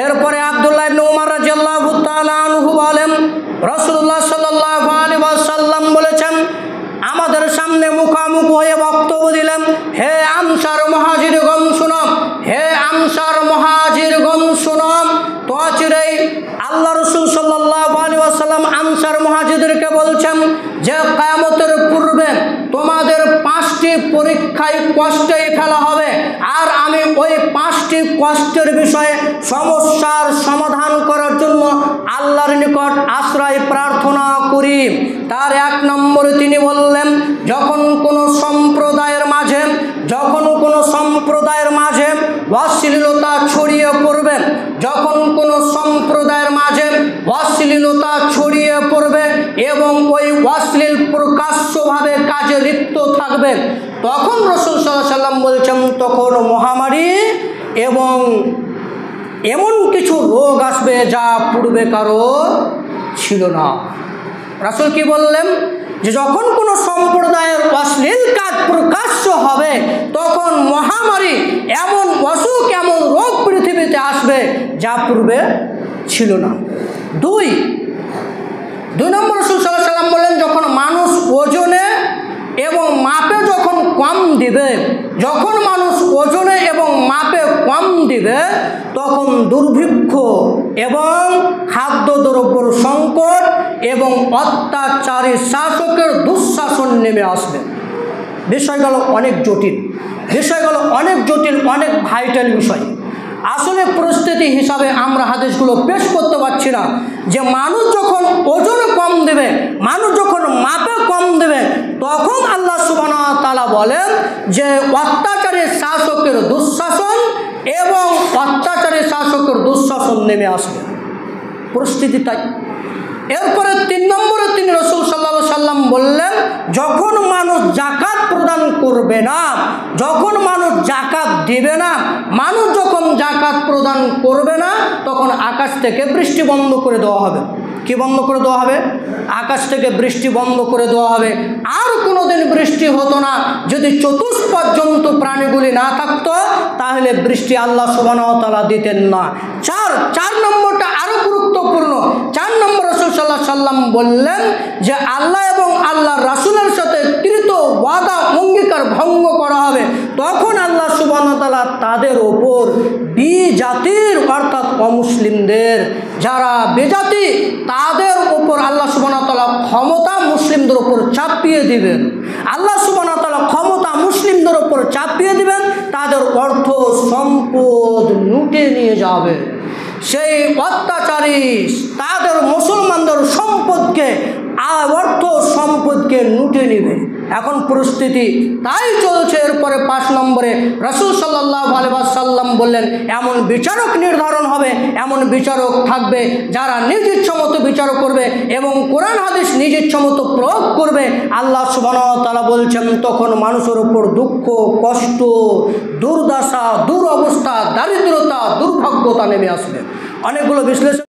এরপরে আব্দুল্লাহ ইবনে উমর রাদিয়াল্লাহু তাআলা আনহু বলেন, রাসূলুল্লাহ সাল্লাল্লাহু আলাইহি ওয়াসাল্লাম বলেছেন, আমাদের সামনে মুখামুখি হয়ে বক্তব্য দিলেন, হে আনসার মুহাজিরগণ শুনো, হে আনসার মুহাজিরগণ শুনো। তো চিরেই আল্লাহ রাসূল সাল্লাল্লাহু আলাইহি ওয়াসাল্লাম আনসার মুহাজিরদেরকে বলছেন যে কিয়ামতের পূর্বে তোমাদের 5টি পরীক্ষায় কষ্টেই ফেলা হবে, আর আমি ওই 5টি কষ্টের বিষয়ে সমস্যার সমাধান করার জন্য আল্লাহর নিকট আশ্রয় প্রার্থনা করি। তার 1 নম্বরে তিনি বললেন, যখন কোনো সম্প্রদায়ের মাঝে অশ্লীলতা ছড়িয়ে পড়বে, যখন কোনো সম্প্রদায়ের মাঝে অশ্লীলতা ছড়িয়ে পড়বে এবং ওই অশ্লীল প্রকাশ্যভাবে কাজে লিপ্ত থাকবে, তখন রাসূল সাল্লাল্লাহু আলাইহি ওয়াসাল্লাম বলছেন তখন মহামারী এবং এমন কিছু রোগ আসবে যা পূর্বে কারো ছিল না। রাসূল কি বললেন যে যখন কোনো সম্প্রদায়ের অশ্লীল কাজ প্রকাশ্য হবে তখন মহামারী, এমন অসুখ, এমন রোগ পৃথিবীতে আসবে যা পূর্বে ছিল না। 2 নম্বর রাসূল সাল্লাল্লাহু আলাইহি ওয়াসাল্লাম বললেন, যখন মানুষ ওজনে এবং মাপে যখন কম দিবে, যখন মানুষ ওজনে এবং মাপে কম দিবে, তখন দুর্ভিক্ষ এবং খাদ্যদ্রব্যের সংকট এবং অত্যাচারী শাসকের দুঃশাসন নেমে আসবে। বিষয়গুলো অনেক জটিল, অনেক ভাইটাল বিষয়। আসলে পরিস্থিতি হিসাবে আমরা হাদিসগুলো পেশ করতে পারছি না যে মানুষ যখন ওজনে কম দেবে, মানুষ যখন মাপে কম দেবে, তখন আল্লাহ সুবহানাহু ওয়া তাআলা বলেন যে অত্যাচারী শাসকের দুঃশাসন এবং অত্যাচারী শাসকের দুঃশাসন নেমে আসবে। পরিস্থিতি তাই। এরপরে 3 নম্বরে তিনি রাসূল সাল্লাল্লাহু আলাইহি ওয়াসাল্লাম বললেন, যখন মানুষ যাকাত প্রদান করবে না, যখন মানুষ যাকাত দেবে না, মানুষ যখন যাকাত প্রদান করবে না, তখন আকাশ থেকে বৃষ্টি বন্ধ করে দেওয়া হবে। কি বন্ধ করে দেওয়া হবে? আকাশ থেকে বৃষ্টি বন্ধ করে দেওয়া হবে। আর কোনোদিন বৃষ্টি হতো না। যদি চতুষ্পদ জন্তু প্রাণীগুলি না থাকতো তাহলে বৃষ্টি আল্লাহ সুবহানাহু ওয়া তাআলা দিতেন না। 4 নম্বরটা আরো গুরুত্বপূর্ণ। 4 নম্বর রাসূল সাল্লাল্লাহু আলাইহি ওয়াসাল্লাম বললেন যে আল্লাহ এবং আল্লাহর রাসূলের সাথে কৃত ওয়াদা অঙ্গীকার ভঙ্গ করা হবে, তখন আল্লাহ সুবহানাহু ওয়া তাআলা তাদের ওপর বিজাতির অর্থাৎ অমুসলিমদের, যারা বেজাতি, তাদের ওপর আল্লাহ সুবহানাহু ওয়া তাআলা ক্ষমতা মুসলিমদের ওপর চাপিয়ে দিবেন। আল্লাহ সুবহানাহু ওয়া তাআলা ক্ষমতা মুসলিমদের ওপর চাপিয়ে দিবেন, তাদের অর্থ সম্পদ লুটে নিয়ে যাবে। সেই অত্যাচারী তাদের মুসলমানদের সম্পদকে, অর্থ সম্পদকে লুটে নেবে। এখন পরিস্থিতি তাই চলছে। এরপরে 5 নম্বরে রাসূল সাল্লাল্লাহু আলাইহি ওয়াসাল্লাম বললেন, এমন বিচারক নির্ধারণ হবে, এমন বিচারক থাকবে যারা নিজ ইচ্ছামতো বিচার করবে এবং কোরআন হাদিস নিজ ইচ্ছামতো প্রয়োগ করবে। আল্লাহ সুবহানাহু ওয়া তাআলা বলছেন তখন মানুষের উপর দুঃখ, কষ্ট, দুর্দশা, দুরবস্থা, দারিদ্রতা, দুর্ভাগ্যতা নেমে আসবে। অনেকগুলো বিশ্লেষণ